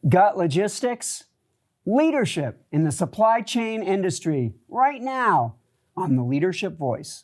Gut logistics, leadership in the supply chain industry right now on the Leadership Voice.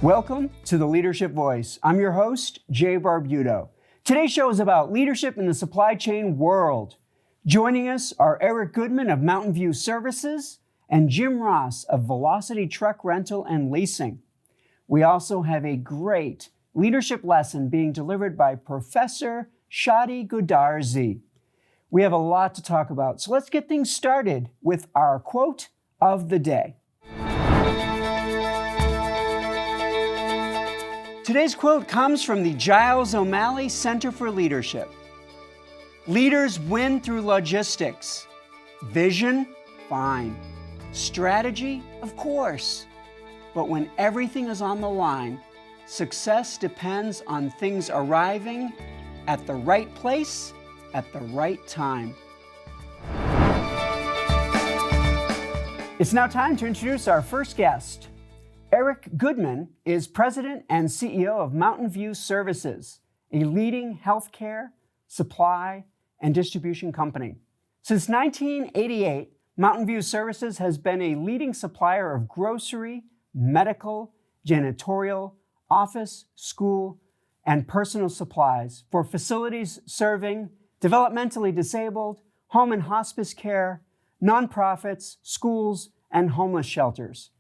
Welcome to the Leadership Voice. I'm your host, Jay Barbuto. Today's show is about leadership in the supply chain world. Joining us are Eric Goodman of Mountain View Services and Jim Ross of Velocity Truck Rental and Leasing. We also have a great leadership lesson being delivered by Professor Shadi Goodarzi. We have a lot to talk about, so let's get things started with our quote of the day. Today's quote comes from the Giles O'Malley Center for Leadership. Leaders win through logistics. Vision? Fine. Strategy? Of course. But when everything is on the line, success depends on things arriving at the right place at the right time. It's now time to introduce our first guest. Eric Goodman is President and CEO of Mountain View Services, a leading healthcare, supply, and distribution company. Since 1988, Mountain View Services has been a leading supplier of grocery, medical, janitorial, office, school, and personal supplies for facilities serving developmentally disabled, home and hospice care, nonprofits, schools, and homeless shelters.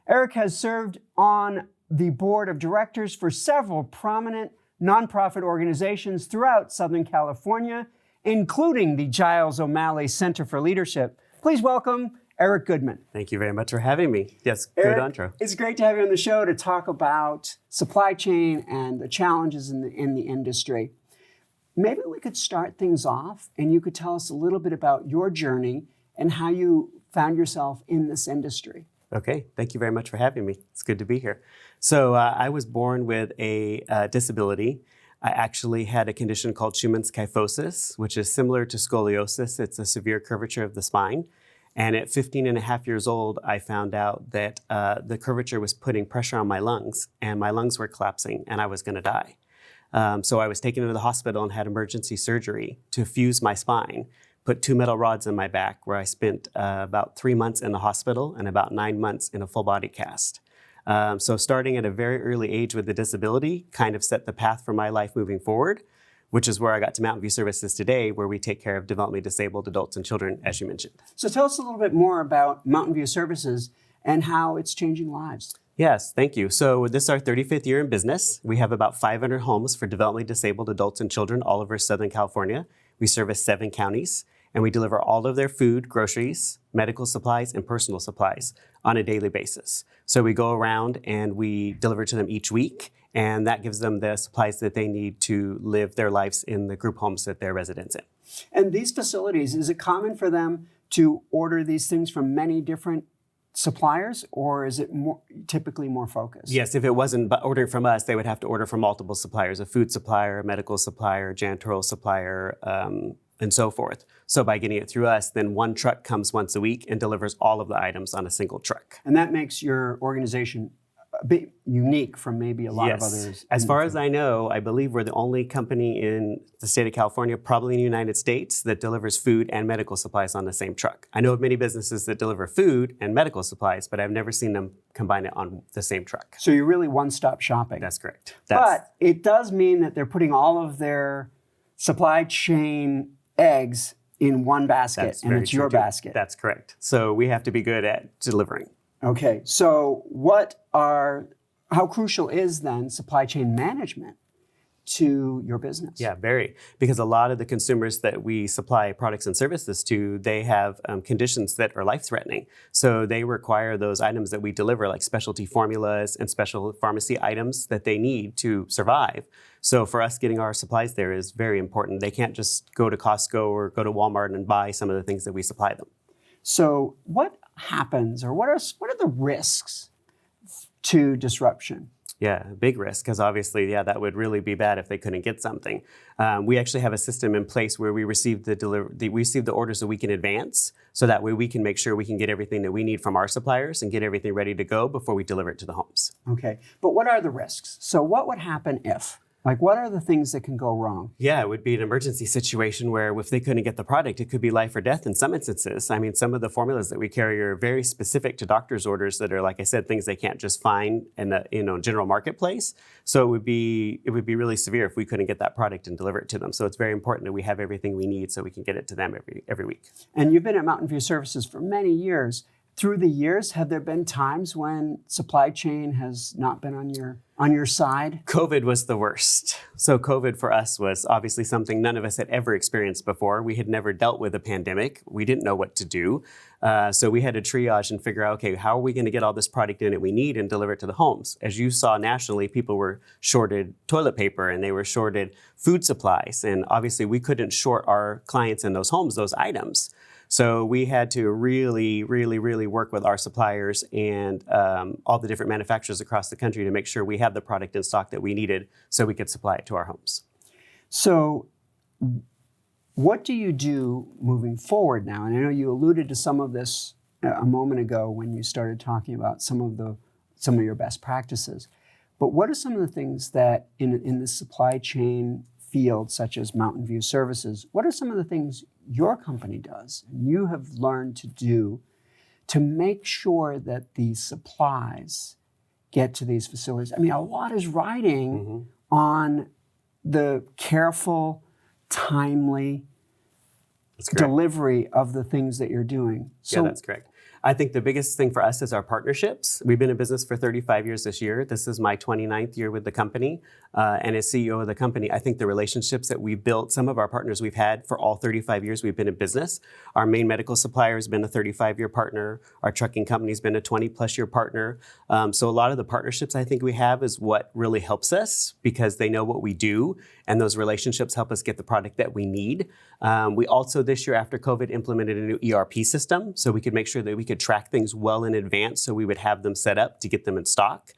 Eric has served on the board of directors for several prominent nonprofit organizations throughout Southern California, including the Giles O'Malley Center for Leadership. Please welcome Eric Goodman. Thank you very much for having me. Yes, Eric, good intro. It's great to have you on the show to talk about supply chain and the challenges in the industry. Maybe we could start things off and you could tell us a little bit about your journey and how you found yourself in this industry. Okay, thank you very much for having me. It's good to be here. So I was born with a disability. I actually had a condition called Schumann's kyphosis, which is similar to scoliosis. It's a severe curvature of the spine. And at 15 and a half years old, I found out that the curvature was putting pressure on my lungs, and my lungs were collapsing, and I was going to die. So I was taken to the hospital and had emergency surgery to fuse my spine. Put 2 metal rods in my back, where I spent about 3 months in the hospital and about 9 months in a full body cast. So starting at a very early age with the disability kind of set the path for my life moving forward, which is where I got to Mountain View Services today, where we take care of developmentally disabled adults and children, as you mentioned. So tell us a little bit more about Mountain View Services and how it's changing lives. Yes, thank you. So this is our 35th year in business. We have about 500 homes for developmentally disabled adults and children all over Southern California. We service 7 counties. And we deliver all of their food, groceries, medical supplies, and personal supplies on a daily basis. So we go around and we deliver to them each week, and that gives them the supplies that they need to live their lives in the group homes that they're residents in. And these facilities, is it common for them to order these things from many different suppliers, or is it typically more focused? Yes, if it wasn't ordering from us, they would have to order from multiple suppliers, a food supplier, a medical supplier, janitorial supplier, and so forth. So by getting it through us, then one truck comes once a week and delivers all of the items on a single truck. And that makes your organization a bit unique from maybe a lot of others. As far as I know, I believe we're the only company in the state of California, probably in the United States, that delivers food and medical supplies on the same truck. I know of many businesses that deliver food and medical supplies, but I've never seen them combine it on the same truck. So you're really one-stop shopping. That's correct. But it does mean that they're putting all of their supply chain eggs in one basket, and it's your basket. That's correct. So we have to be good at delivering. Okay, so how crucial is then supply chain management to your business? Yeah, very. Because a lot of the consumers that we supply products and services to, they have conditions that are life-threatening. So they require those items that we deliver, like specialty formulas and special pharmacy items that they need to survive. So for us, getting our supplies there is very important. They can't just go to Costco or go to Walmart and buy some of the things that we supply them. So what happens, or what are the risks to disruption? Yeah, big risk, because obviously, that would really be bad if they couldn't get something. We actually have a system in place where we receive the orders a week in advance, so that way we can make sure we can get everything that we need from our suppliers and get everything ready to go before we deliver it to the homes. Okay, but what are the risks? So what would happen if? Like, what are the things that can go wrong? Yeah, it would be an emergency situation where if they couldn't get the product, it could be life or death in some instances. I mean, some of the formulas that we carry are very specific to doctor's orders that are, like I said, things they can't just find in the general marketplace. So it would be really severe if we couldn't get that product and deliver it to them. So it's very important that we have everything we need so we can get it to them every week. And you've been at Mountain View Services for many years. Through the years, have there been times when supply chain has not been on your side? COVID was the worst. So COVID for us was obviously something none of us had ever experienced before. We had never dealt with a pandemic. We didn't know what to do. So we had to triage and figure out, okay, how are we going to get all this product in that we need and deliver it to the homes? As you saw nationally, people were shorted toilet paper and they were shorted food supplies. And obviously we couldn't short our clients in those homes those items. So we had to really, really, really work with our suppliers and all the different manufacturers across the country to make sure we had the product in stock that we needed so we could supply it to our homes. So what do you do moving forward now? And I know you alluded to some of this a moment ago when you started talking about some of your best practices. But what are some of the things that in the supply chain field, such as Mountain View Services, what are some of the things your company does and you have learned to do to make sure that these supplies get to these facilities? I mean, a lot is riding on the careful, timely delivery of the things that you're doing. So, yeah, that's correct. I think the biggest thing for us is our partnerships. We've been in business for 35 years this year. This is my 29th year with the company. And as CEO of the company, I think the relationships that we've built, some of our partners we've had for all 35 years we've been in business. Our main medical supplier has been a 35-year partner. Our trucking company's been a 20-plus-year partner. So a lot of the partnerships I think we have is what really helps us because they know what we do, and those relationships help us get the product that we need. We also, this year after COVID, implemented a new ERP system so we could make sure that we could track things well in advance so we would have them set up to get them in stock.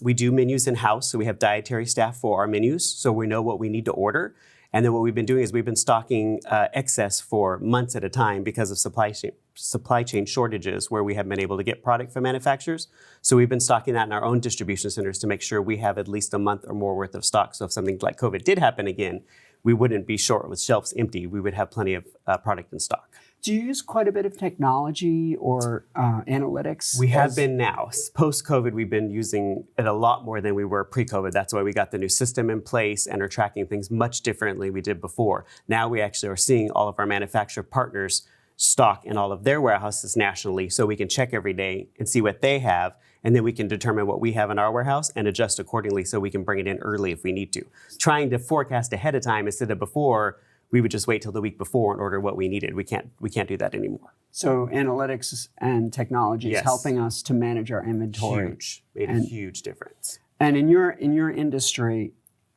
We do menus in-house, so we have dietary staff for our menus, so we know what we need to order. And then what we've been doing is we've been stocking excess for months at a time because of supply chain shortages where we haven't been able to get product from manufacturers. So we've been stocking that in our own distribution centers to make sure we have at least a month or more worth of stock. So if something like COVID did happen again, we wouldn't be short with shelves empty. We would have plenty of product in stock. Do you use quite a bit of technology or analytics? We have been now. Post-COVID, we've been using it a lot more than we were pre-COVID. That's why we got the new system in place and are tracking things much differently than we did before. Now we actually are seeing all of our manufacturer partners stock in all of their warehouses nationally so we can check every day and see what they have, and then we can determine what we have in our warehouse and adjust accordingly so we can bring it in early if we need to. Trying to forecast ahead of time instead of before, we would just wait till the week before and order what we needed. We can't do that anymore. So analytics and technology is helping us to manage our inventory. Made a huge difference. And in your industry,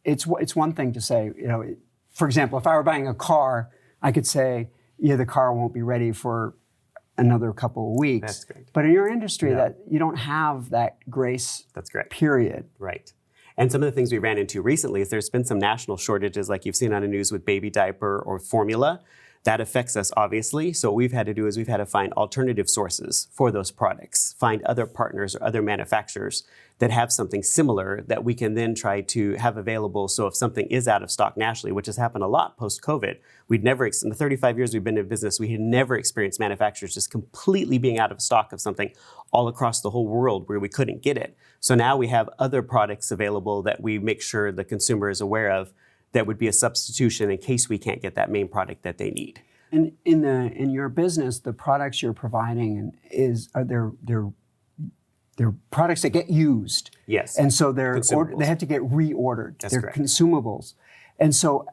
it's one thing to say, for example, if I were buying a car, I could say, yeah, the car won't be ready for another couple of weeks. That's great. But in your industry, that you don't have that grace period. Right. And some of the things we ran into recently is there's been some national shortages like you've seen on the news with baby diaper or formula. That affects us, obviously. So what we've had to do is we've had to find alternative sources for those products, find other partners or other manufacturers that have something similar that we can then try to have available. So if something is out of stock nationally, which has happened a lot post-COVID, in the 35 years we've been in business, we had never experienced manufacturers just completely being out of stock of something all across the whole world where we couldn't get it. So now we have other products available that we make sure the consumer is aware of that would be a substitution in case we can't get that main product that they need. And in your business, the products you're providing they're products that get used. Yes. And so they have to get reordered. That's they're correct. Consumables. And so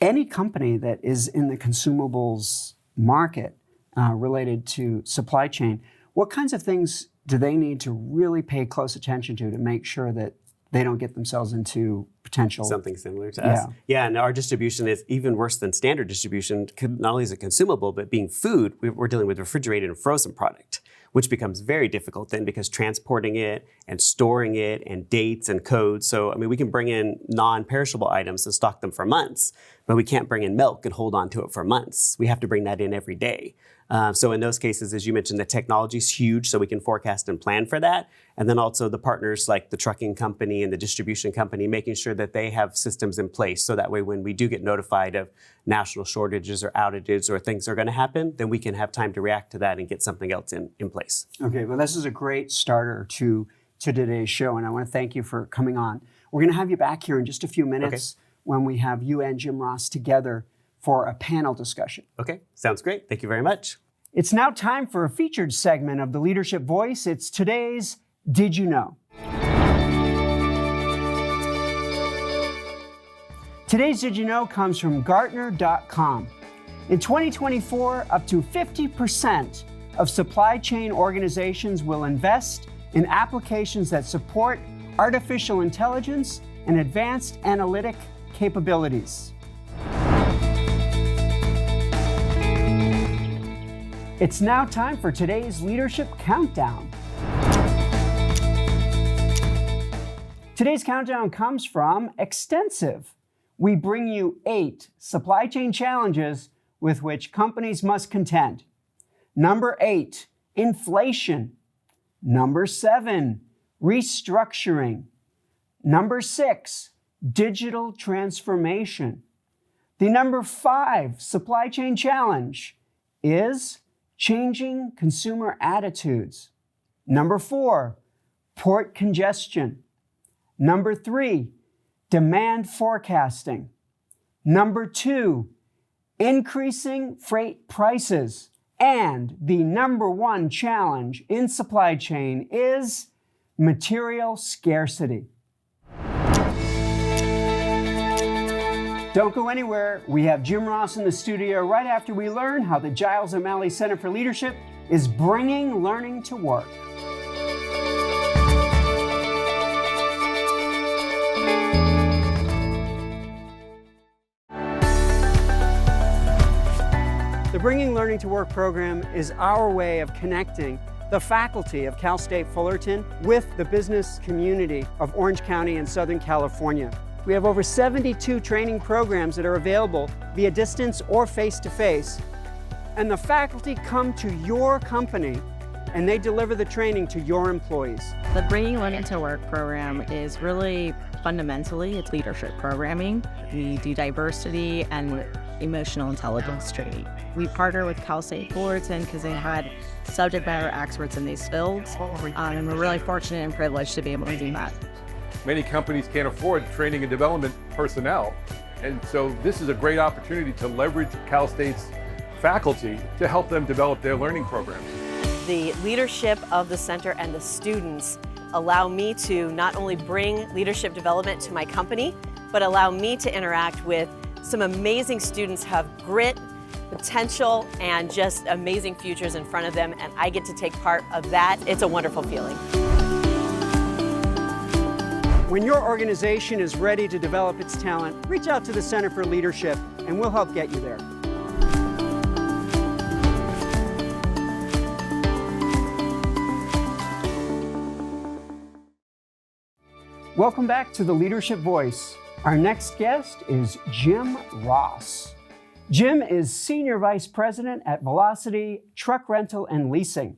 any company that is in the consumables market related to supply chain, what kinds of things do they need to really pay close attention to make sure that they don't get themselves into potential... Something similar to us. Yeah, and our distribution is even worse than standard distribution. Not only is it consumable, but being food, we're dealing with refrigerated and frozen product, which becomes very difficult then because transporting it and storing it and dates and codes. So, I mean, we can bring in non-perishable items and stock them for months, but we can't bring in milk and hold on to it for months. We have to bring that in every day. So in those cases, as you mentioned, the technology is huge, so we can forecast and plan for that. And then also the partners like the trucking company and the distribution company, making sure that they have systems in place. So that way, when we do get notified of national shortages or outages or things are going to happen, then we can have time to react to that and get something else in place. Okay, well, this is a great starter to today's show, and I want to thank you for coming on. We're going to have you back here in just a few minutes when we have you and Jim Ross together for a panel discussion. Okay, sounds great. Thank you very much. It's now time for a featured segment of the Leadership Voice. It's today's Did You Know? Today's Did You Know comes from Gartner.com. In 2024, up to 50% of supply chain organizations will invest in applications that support artificial intelligence and advanced analytic capabilities. It's now time for today's Leadership Countdown. Today's countdown comes from Extensive. We bring you 8 supply chain challenges with which companies must contend. Number 8, inflation. Number 7, restructuring. Number 6, digital transformation. The number 5 supply chain challenge is changing consumer attitudes. Number 4, port congestion. Number 3, demand forecasting. Number 2, increasing freight prices. And the number 1 challenge in supply chain is material scarcity. Don't go anywhere. We have Jim Ross in the studio right after we learn how the Giles O'Malley Center for Leadership is bringing learning to work. The Bringing Learning to Work program is our way of connecting the faculty of Cal State Fullerton with the business community of Orange County and Southern California. We have over 72 training programs that are available via distance or face-to-face. And the faculty come to your company and they deliver the training to your employees. The Bringing Learning to Work program is really fundamentally, it's leadership programming. We do diversity and emotional intelligence training. We partner with Cal State Fullerton because they had subject matter experts in these fields. And we're really fortunate and privileged to be able to do that. Many companies can't afford training and development personnel. And so this is a great opportunity to leverage Cal State's faculty to help them develop their learning programs. The leadership of the center and the students allow me to not only bring leadership development to my company, but allow me to interact with some amazing students who have grit, potential, and just amazing futures in front of them, and I get to take part of that. It's a wonderful feeling. When your organization is ready to develop its talent, reach out to the Center for Leadership and we'll help get you there. Welcome back to the Leadership Voice. Our next guest is Jim Ross. Jim is Senior Vice President at Velocity Truck Rental and Leasing.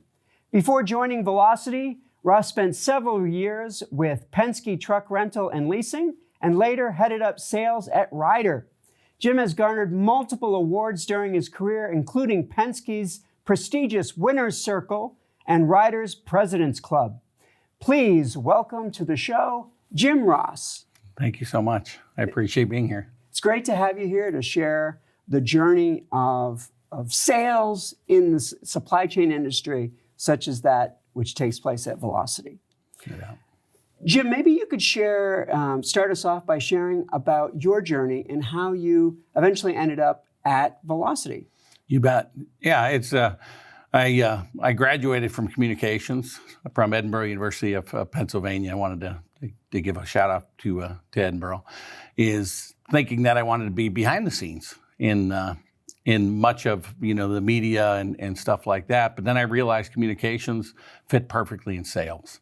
Before joining Velocity, Ross spent several years with Penske Truck Rental and Leasing and later headed up sales at Ryder. Jim has garnered multiple awards during his career, including Penske's prestigious Winner's Circle and Ryder's President's Club. Please welcome to the show, Jim Ross. Thank you so much. I appreciate being here. It's great to have you here to share the journey of sales in the supply chain industry, such as that which takes place at Velocity. Yeah. Jim, maybe you could share, start us off by sharing about your journey and how you eventually ended up at Velocity. You bet. Yeah, it's I graduated from communications from Edinburgh University of Pennsylvania. I wanted to give a shout out to Edinburgh, is thinking that I wanted to be behind the scenes in in much of the media and stuff like that. But then I realized communications fit perfectly in sales.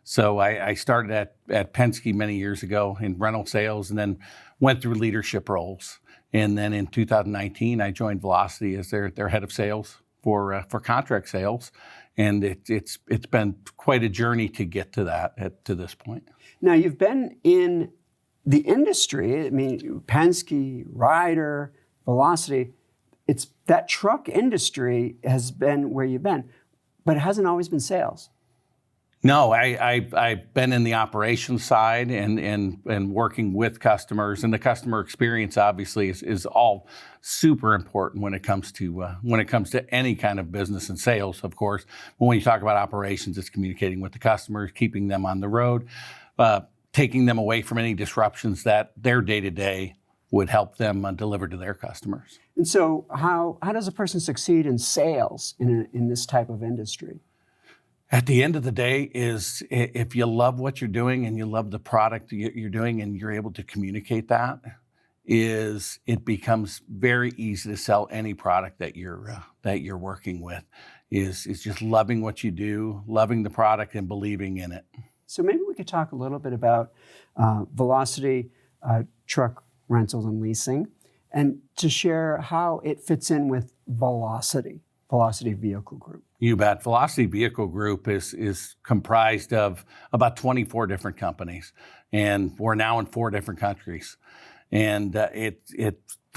So I started at Penske many years ago in rental sales, and then went through leadership roles. And then in 2019, I joined Velocity as their head of sales for contract sales, and it's been quite a journey to get to that to this point. Now, you've been in the industry. I mean, Penske, Ryder, Velocity. It's that truck industry has been where you've been, but it hasn't always been sales. No, I've been in the operations side and working with customers, and the customer experience obviously is all super important when it comes to any kind of business and sales, of course. But when you talk about operations, it's communicating with the customers, keeping them on the road, taking them away from any disruptions that their day-to-day would help them deliver to their customers. And so, how does a person succeed in sales in this type of industry? At the end of the day is if you love what you're doing and you love the product you're doing and you're able to communicate that, it becomes very easy to sell any product that you're working with. Is just loving what you do, loving the product, and believing in it. So maybe we could talk a little bit about Velocity truck rentals and leasing, and to share how it fits in with Velocity Vehicle Group. You bet. Velocity Vehicle Group is comprised of about 24 different companies, and we're now in 4 different countries. And it's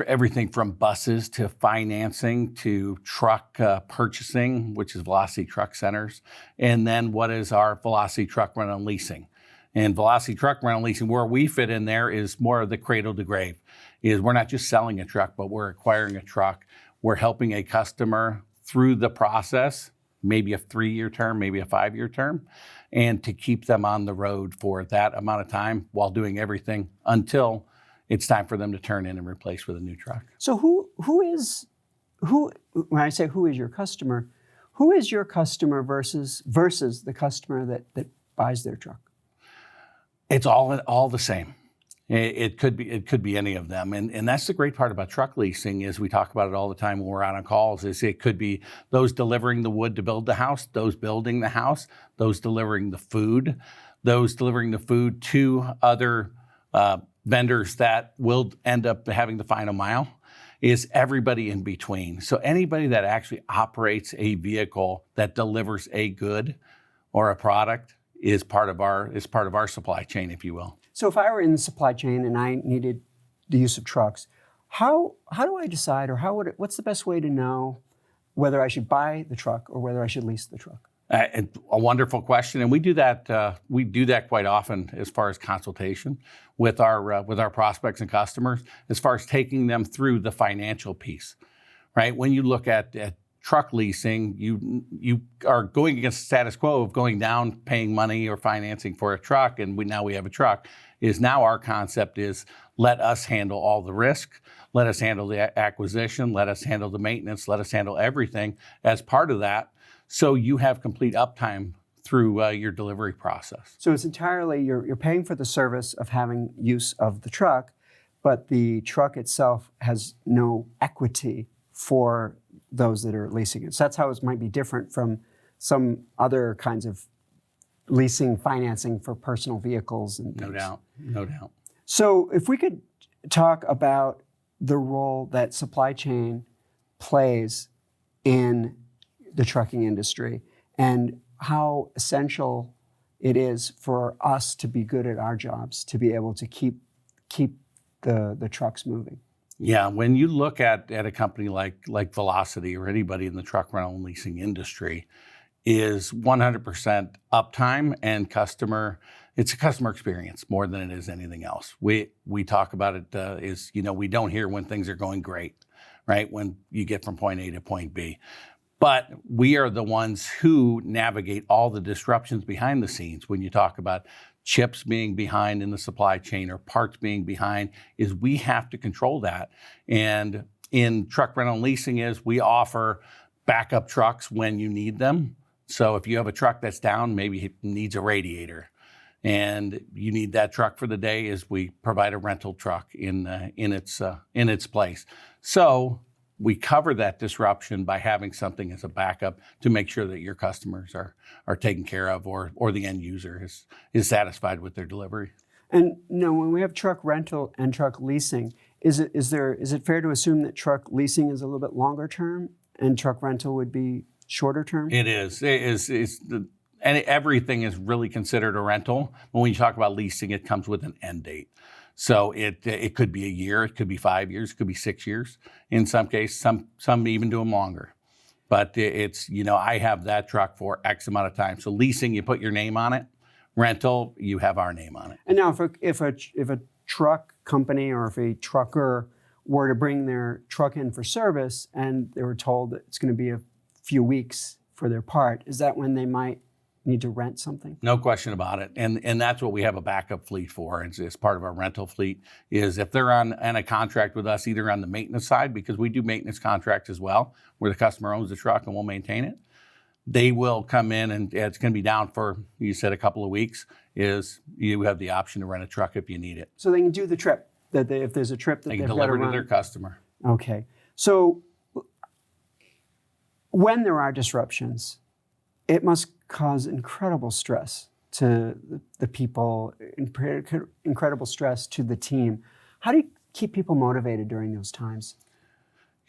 everything from buses to financing to truck purchasing, which is Velocity Truck Centers, and then what is our Velocity Truck Rental and Leasing. And Velocity Truck Rental and Leasing, where we fit in there, is more of the cradle to grave. Is we're not just selling a truck, but we're acquiring a truck. We're helping a customer through the process, maybe a 3-year term, maybe a 5-year term, and to keep them on the road for that amount of time while doing everything until it's time for them to turn in and replace with a new truck. So who when I say who is your customer versus the customer that buys their truck? It's all the same. It could be any of them, and that's the great part about truck leasing is we talk about it all the time when we're on calls. Is it could be those delivering the wood to build the house, those building the house, those delivering the food, to other vendors that will end up having the final mile. Is everybody in between. So anybody that actually operates a vehicle that delivers a good or a product is part of our supply chain, if you will. So if I were in the supply chain and I needed the use of trucks, how do I decide, or what's the best way to know whether I should buy the truck or whether I should lease the truck? A wonderful question, and we do that. We do that quite often as far as consultation with our prospects and customers, as far as taking them through the financial piece. Right, when you look at truck leasing, you are going against the status quo of going down, paying money or financing for a truck, and now we have a truck. Now our concept is let us handle all the risk, let us handle the acquisition, let us handle the maintenance, let us handle everything as part of that, so you have complete uptime through your delivery process. So it's entirely, you're paying for the service of having use of the truck, but the truck itself has no equity for those that are leasing it. So that's how it might be different from some other kinds of leasing, financing for personal vehicles and things. No doubt. So if we could talk about the role that supply chain plays in the trucking industry and how essential it is for us to be good at our jobs, to be able to keep the trucks moving. Yeah, when you look at a company like Velocity or anybody in the truck rental and leasing industry, is 100% uptime and it's a customer experience more than it is anything else. We talk about it we don't hear when things are going great, right? When you get from point A to point B. But we are the ones who navigate all the disruptions behind the scenes. When you talk about chips being behind in the supply chain or parts being behind, is we have to control that. And in truck rental and leasing we offer backup trucks when you need them. So if you have a truck that's down, maybe it needs a radiator, and you need that truck for the day, we provide a rental truck in its place. So we cover that disruption by having something as a backup to make sure that your customers are taken care of, or the end user is satisfied with their delivery. And when we have truck rental and truck leasing, is it fair to assume that truck leasing is a little bit longer term and truck rental would be shorter term? It is. And everything is really considered a rental. When you talk about leasing, it comes with an end date. So it could be a year, it could be 5 years, it could be 6 years. In some cases, some even do them longer. But it's, I have that truck for X amount of time. So leasing, you put your name on it. Rental, you have our name on it. And now if a truck company or if a trucker were to bring their truck in for service and they were told that it's going to be a few weeks for their part, is that when they might need to rent something? No question about it. And that's what we have a backup fleet for. As part of our rental fleet is if they're on a contract with us, either on the maintenance side, because we do maintenance contracts as well, where the customer owns the truck and we'll maintain it. They will come in and it's going to be down for, you said, a couple of weeks, is you have the option to rent a truck if you need it. So they can do the trip, if there's a trip that they they've can got to deliver run. to their customer. Okay. So when there are disruptions, it must cause incredible stress to the people, incredible stress to the team. How do you keep people motivated during those times?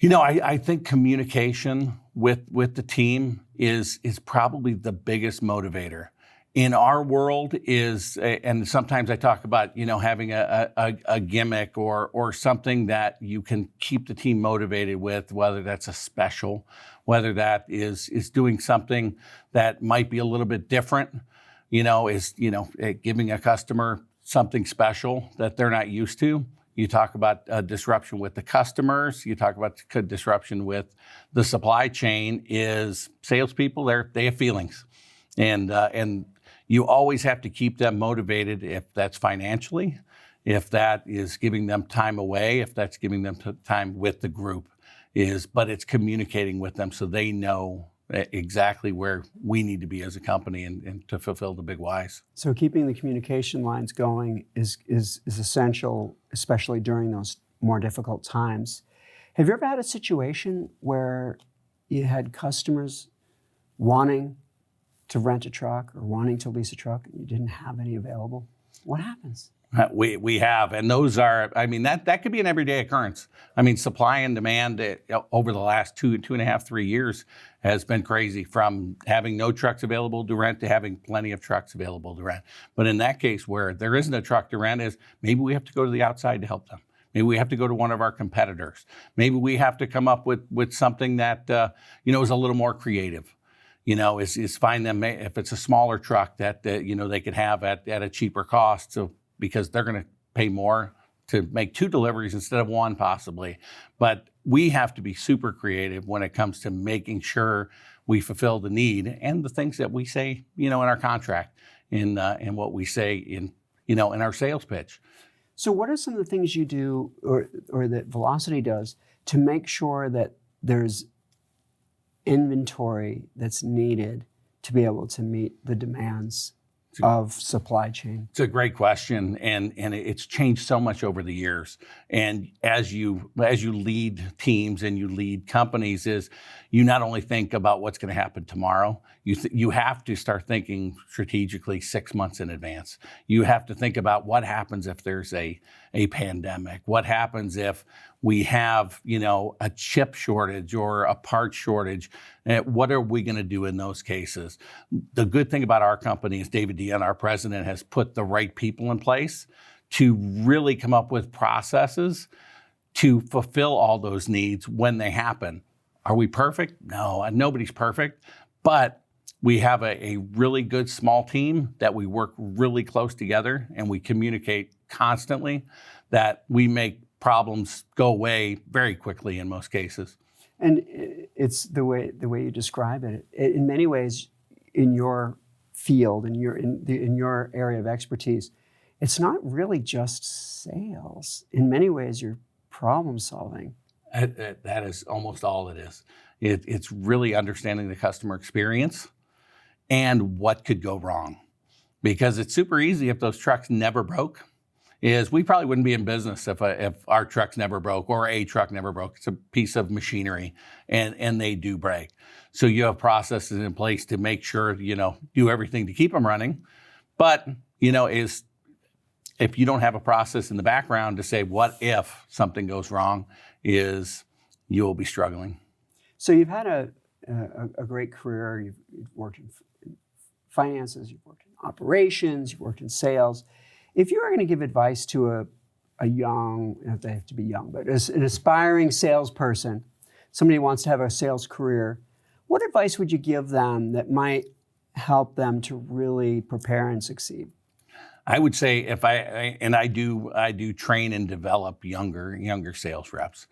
I think communication with the team is probably the biggest motivator. In our world and sometimes I talk about, having a gimmick or something that you can keep the team motivated with, whether that's a special, whether that is doing something that might be a little bit different, giving a customer something special that they're not used to. You talk about disruption with the customers. You talk about disruption with the supply chain. Is salespeople, they have feelings, and you always have to keep them motivated. If that's financially, if that is giving them time away, if that's giving them time with the group, but it's communicating with them so they know exactly where we need to be as a company and to fulfill the big whys. So keeping the communication lines going is essential, especially during those more difficult times. Have you ever had a situation where you had customers wanting to rent a truck or wanting to lease a truck and you didn't have any available? What happens? We have, and those are, that could be an everyday occurrence. Supply and demand over the last 2.5, 3 years has been crazy, from having no trucks available to rent to having plenty of trucks available to rent. But in that case where there isn't a truck to rent, is maybe we have to go to the outside to help them. Maybe we have to go to one of our competitors. Maybe we have to come up with something that, is a little more creative. Is find them, if it's a smaller truck that, they could have at a cheaper cost. So, because they're going to pay more to make 2 deliveries instead of 1 possibly. But we have to be super creative when it comes to making sure we fulfill the need and the things that we say, in our contract, in what we say in our sales pitch. So what are some of the things you do or that Velocity does to make sure that there's inventory that's needed to be able to meet the demands of supply chain? It's a great question, and it's changed so much over the years. And as you lead teams and you lead companies, is you not only think about what's going to happen tomorrow, you have to start thinking strategically 6 months in advance. You have to think about what happens if there's a pandemic. What happens if we have a chip shortage or a part shortage? What are we going to do in those cases? The good thing about our company is David Dean, our president, has put the right people in place to really come up with processes to fulfill all those needs when they happen. Are we perfect? No, nobody's perfect, but we have a really good small team that we work really close together, and we communicate constantly, that we make problems go away very quickly in most cases. And it's the way you describe it. In many ways, in your field, in your area of expertise, it's not really just sales. In many ways, you're problem solving. That is almost all it is. It's really understanding the customer experience and what could go wrong. Because it's super easy if those trucks never broke. is we probably wouldn't be in business if our trucks never broke or a truck never broke. It's a piece of machinery, and they do break. So you have processes in place to make sure, do everything to keep them running. But, if you don't have a process in the background to say, what if something goes wrong, you will be struggling. So you've had a great career. You've worked in finances, you've worked in operations, you've worked in sales. If you were going to give advice to a young, they have to be young, but as an aspiring salesperson, somebody who wants to have a sales career, what advice would you give them that might help them to really prepare and succeed? I would say I do train and develop younger sales reps,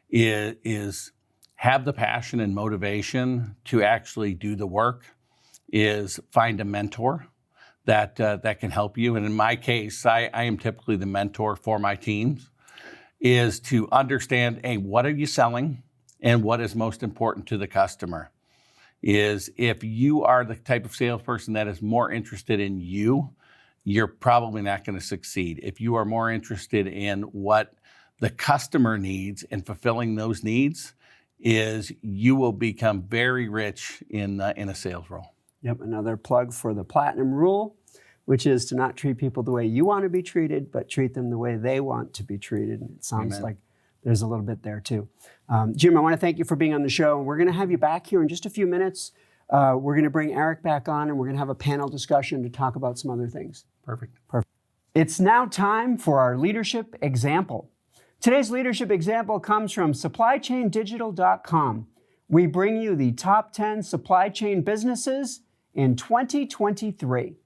is have the passion and motivation to actually do the work, is find a mentor that can help you. And in my case, I am typically the mentor for my teams, is to understand, hey, what are you selling and what is most important to the customer? Is if you are the type of salesperson that is more interested in you're probably not going to succeed. If you are more interested in what the customer needs and fulfilling those needs, you will become very rich in a sales role. Yep, another plug for the Platinum Rule, which is to not treat people the way you want to be treated, but treat them the way they want to be treated. And it sounds Amen. like there's a little bit there too. Jim, I want to thank you for being on the show. We're going to have you back here in just a few minutes. We're going to bring Eric back on, and we're going to have a panel discussion to talk about some other things. Perfect. It's now time for our leadership example. Today's leadership example comes from supplychaindigital.com. We bring you the top 10 supply chain businesses in 2023.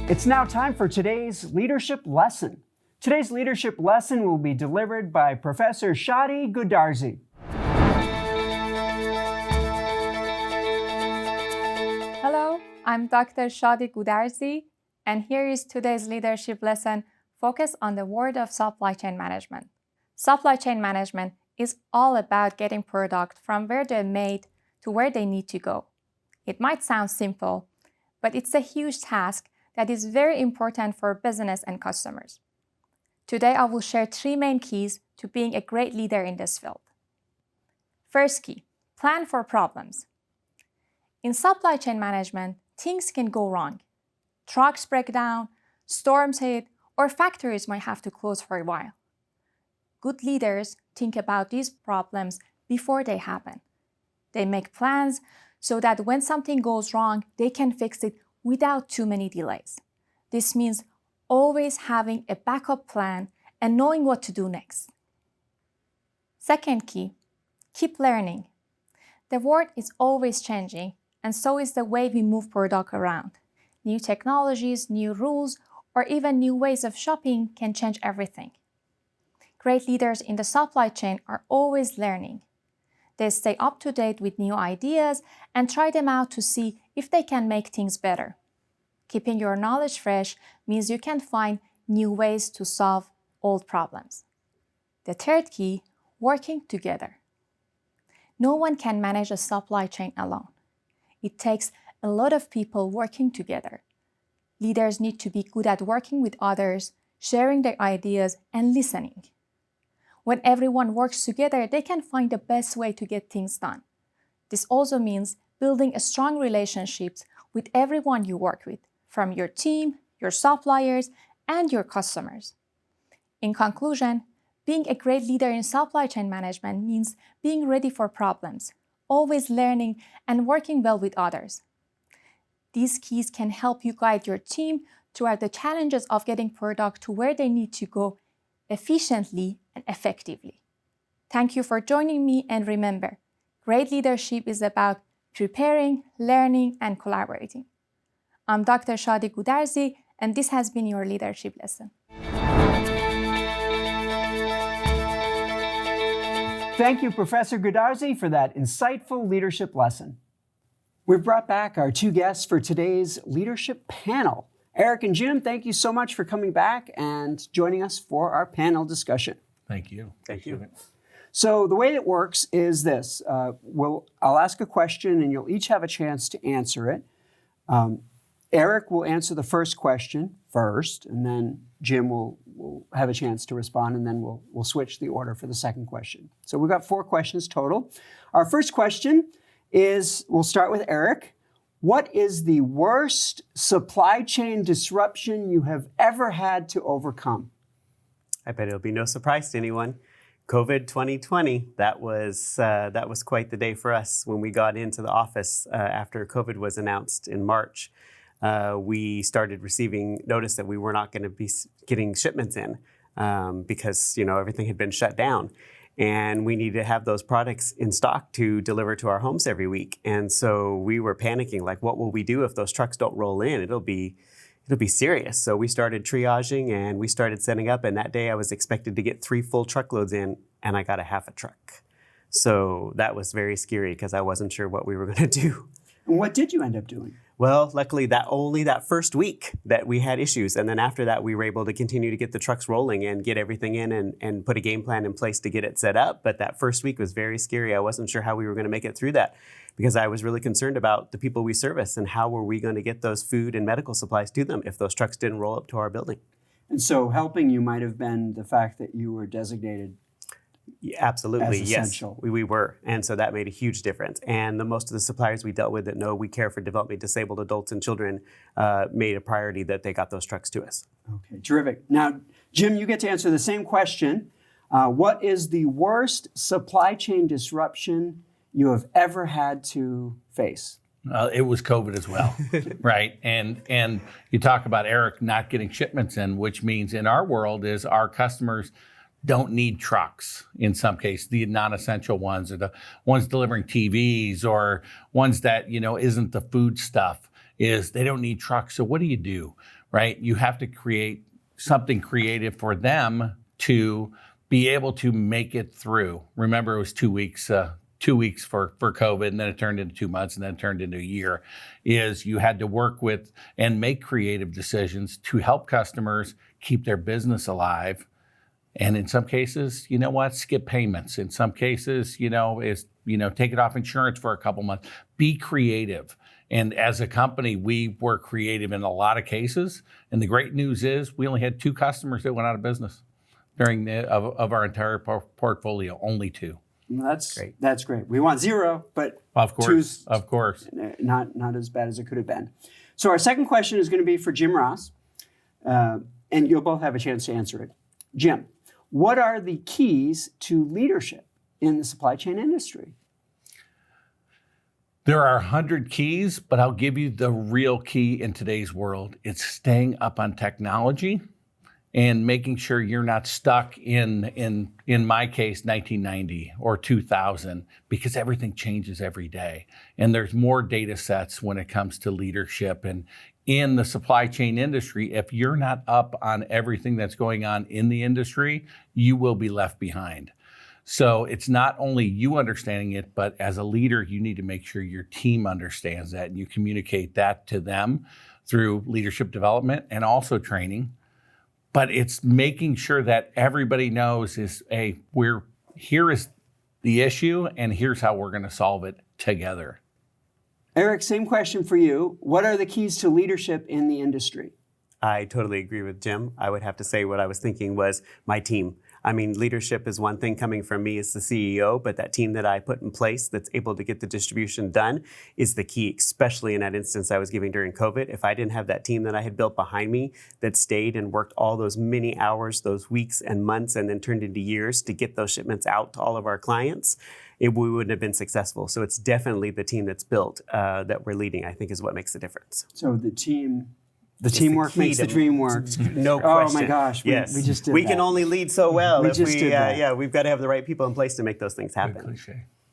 It's now time for today's leadership lesson. Today's leadership lesson will be delivered by Professor Shadi Goodarzi. Hello, I'm Dr. Shadi Goodarzi, and here is today's leadership lesson focused on the world of supply chain management. Supply chain management is all about getting product from where they're made to where they need to go. It might sound simple, but it's a huge task that is very important for business and customers. Today, I will share 3 main keys to being a great leader in this field. First key, plan for problems. In supply chain management, things can go wrong. Trucks break down, storms hit, or factories might have to close for a while. Good leaders think about these problems before they happen. They make plans so that when something goes wrong, they can fix it without too many delays. This means always having a backup plan and knowing what to do next. Second key, keep learning. The world is always changing, and so is the way we move product around. New technologies, new rules, or even new ways of shopping can change everything. Great leaders in the supply chain are always learning. They stay up to date with new ideas and try them out to see if they can make things better. Keeping your knowledge fresh means you can find new ways to solve old problems. The third key, working together. No one can manage a supply chain alone. It takes a lot of people working together. Leaders need to be good at working with others, sharing their ideas, and listening. When everyone works together, they can find the best way to get things done. This also means building strong relationships with everyone you work with, from your team, your suppliers, and your customers. In conclusion, being a great leader in supply chain management means being ready for problems, always learning and working well with others. These keys can help you guide your team throughout the challenges of getting product to where they need to go efficiently and effectively. Thank you for joining me, and remember, great leadership is about preparing, learning, and collaborating. I'm Dr. Shadi Goodarzi, and this has been your leadership lesson. Thank you, Professor Goodarzi, for that insightful leadership lesson. We've brought back our 2 guests for today's leadership panel. Eric and Jim, thank you so much for coming back and joining us for our panel discussion. Thank you. Thank you. So the way it works is this. I'll ask a question and you'll each have a chance to answer it. Eric will answer the first question first, and then Jim will have a chance to respond, and then we'll switch the order for the second question. So we've got 4 questions total. Our first question is, we'll start with Eric. What is the worst supply chain disruption you have ever had to overcome? I bet it'll be no surprise to anyone. COVID 2020, that was quite the day for us when we got into the office after COVID was announced in March. We started receiving notice that we were not going to be getting shipments in because everything had been shut down. And we needed to have those products in stock to deliver to our homes every week. And so we were panicking, like, what will we do if those trucks don't roll in? It'll be serious. So we started triaging and we started setting up. And that day I was expected to get 3 full truckloads in, and I got a half a truck. So that was very scary because I wasn't sure what we were going to do. And what did you end up doing? Well, luckily only that first week that we had issues. And then after that, we were able to continue to get the trucks rolling and get everything in and put a game plan in place to get it set up. But that first week was very scary. I wasn't sure how we were going to make it through that because I was really concerned about the people we service and how were we going to get those food and medical supplies to them if those trucks didn't roll up to our building. And so helping you might have been the fact that you were designated Absolutely, as yes, essential. we were. And so that made a huge difference. And most of the suppliers we dealt with that know we care for developmentally disabled adults and children made a priority that they got those trucks to us. Okay, terrific. Now, Jim, you get to answer the same question. What is the worst supply chain disruption you have ever had to face? It was COVID as well, right? And you talk about Eric not getting shipments in, which means in our world is our customers don't need trucks in some cases, the non-essential ones or the ones delivering TVs or ones that, isn't the food stuff, is they don't need trucks. So what do? Right? You have to create something creative for them to be able to make it through. Remember, it was 2 weeks, 2 weeks for COVID, and then it turned into 2 months, and then it turned into a year, is you had to work with and make creative decisions to help customers keep their business alive. And in some cases, skip payments. In some cases, take it off insurance for a couple months. Be creative. And as a company, we were creative in a lot of cases. And the great news is we only had 2 customers that went out of business during of our entire portfolio, only 2. Well, that's great. That's great. We want 0, but of course, not as bad as it could have been. So our second question is going to be for Jim Ross, and you'll both have a chance to answer it. Jim, what are the keys to leadership in the supply chain industry? There are 100 keys, but I'll give you the real key in today's world. It's staying up on technology and making sure you're not stuck in my case, 1990 or 2000, because everything changes every day. And there's more data sets when it comes to leadership. And in the supply chain industry, if you're not up on everything that's going on in the industry, you will be left behind. So it's not only you understanding it, but as a leader, you need to make sure your team understands that and you communicate that to them through leadership development and also training. But it's making sure that everybody knows here is the issue and here's how we're going to solve it together. Eric, same question for you. What are the keys to leadership in the industry? I totally agree with Jim. I would have to say what I was thinking was my team. I mean, leadership is one thing coming from me as the CEO, but that team that I put in place that's able to get the distribution done is the key, especially in that instance I was giving during COVID. If I didn't have that team that I had built behind me that stayed and worked all those many hours, those weeks and months, and then turned into years to get those shipments out to all of our clients, we wouldn't have been successful. So it's definitely the team that's built that we're leading, I think, is what makes the difference. So the teamwork makes the dream work. No question. Oh my gosh, we just did that. We can only lead so well. We've got to have the right people in place to make those things happen.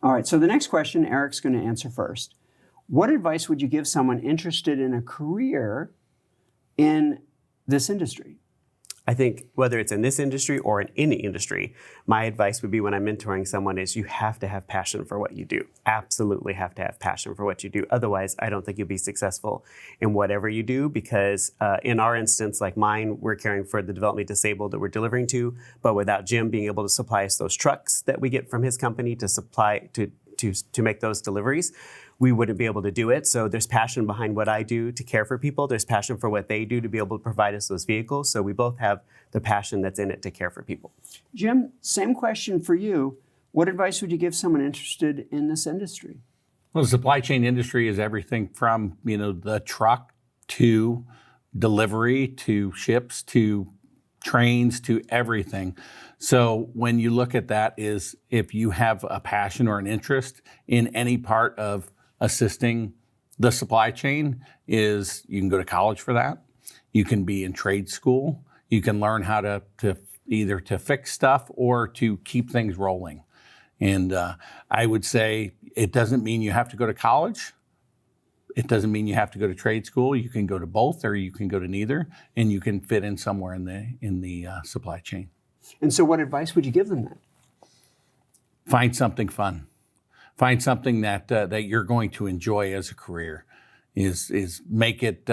All right, so the next question, Eric's going to answer first. What advice would you give someone interested in a career in this industry? I think whether it's in this industry or in any industry, my advice would be when I'm mentoring someone is you have to have passion for what you do. Absolutely have to have passion for what you do. Otherwise, I don't think you'll be successful in whatever you do because in our instance, like mine, we're caring for the developmentally disabled that we're delivering to, but without Jim being able to supply us those trucks that we get from his company to supply to make those deliveries, we wouldn't be able to do it. So there's passion behind what I do to care for people. There's passion for what they do to be able to provide us those vehicles. So we both have the passion that's in it to care for people. Jim, same question for you. What advice would you give someone interested in this industry? Well, the supply chain industry is everything from, the truck to delivery to ships to trains to everything. So when you look at that is if you have a passion or an interest in any part of assisting the supply chain is you can go to college for that. You can be in trade school. You can learn how to either to fix stuff or to keep things rolling. And I would say it doesn't mean you have to go to college. It doesn't mean you have to go to trade school. You can go to both or you can go to neither, and you can fit in somewhere in the supply chain. And so what advice would you give them then? Find something fun. Find something that you're going to enjoy as a career. Is make it,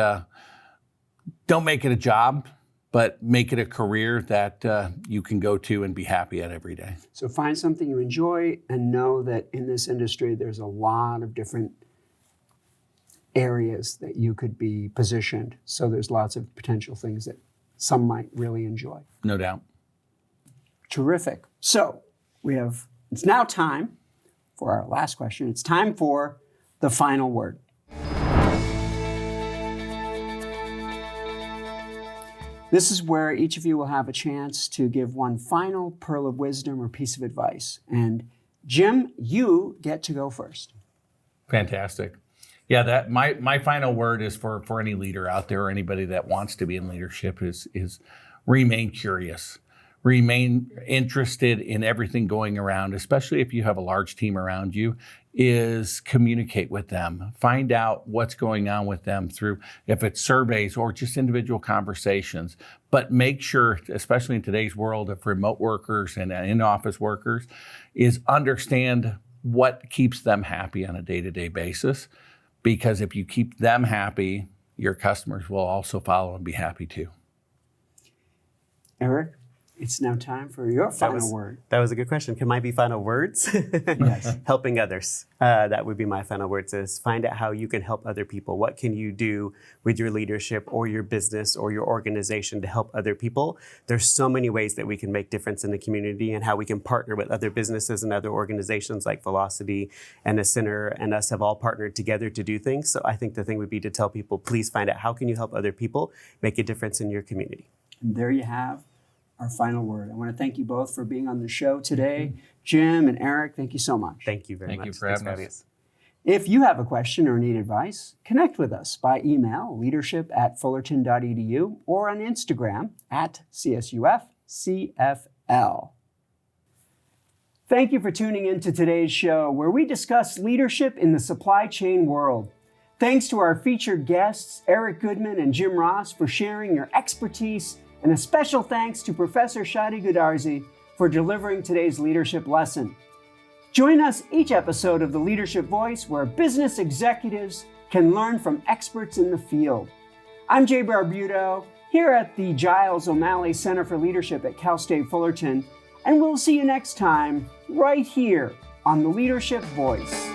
don't make it a job, but make it a career that you can go to and be happy at every day. So find something you enjoy and know that in this industry, there's a lot of different areas that you could be positioned. So there's lots of potential things that some might really enjoy. No doubt. Terrific. So it's now time for our last question. It's time for the final word. This is where each of you will have a chance to give one final pearl of wisdom or piece of advice. And Jim, you get to go first. Fantastic. Yeah, that my final word is for any leader out there or anybody that wants to be in leadership is remain curious. Remain interested in everything going around, especially if you have a large team around you, is communicate with them. Find out what's going on with them through, if it's surveys or just individual conversations. But make sure, especially in today's world of remote workers and in-office workers, is understand what keeps them happy on a day-to-day basis. Because if you keep them happy, your customers will also follow and be happy too. Eric? It's now time for your final word. That was a good question. Can mine be final words? Yes. Helping others. That would be my final words is find out how you can help other people. What can you do with your leadership or your business or your organization to help other people? There's so many ways that we can make difference in the community and how we can partner with other businesses and other organizations like Velocity and the Center and us have all partnered together to do things. So I think the thing would be to tell people, please find out how can you help other people make a difference in your community. And there you have our final word. I want to thank you both for being on the show today. Jim and Eric, thank you so much. Thank you very much. Thank you for having us. If you have a question or need advice, connect with us by email, leadership@fullerton.edu, or on Instagram @CSUF-CFL. Thank you for tuning in to today's show, where we discuss leadership in the supply chain world. Thanks to our featured guests, Eric Goodman and Jim Ross, for sharing your expertise. And a special thanks to Professor Shadi Gudarzi for delivering today's leadership lesson. Join us each episode of The Leadership Voice, where business executives can learn from experts in the field. I'm Jay Barbuto, here at the Giles O'Malley Center for Leadership at Cal State Fullerton, and we'll see you next time, right here on The Leadership Voice.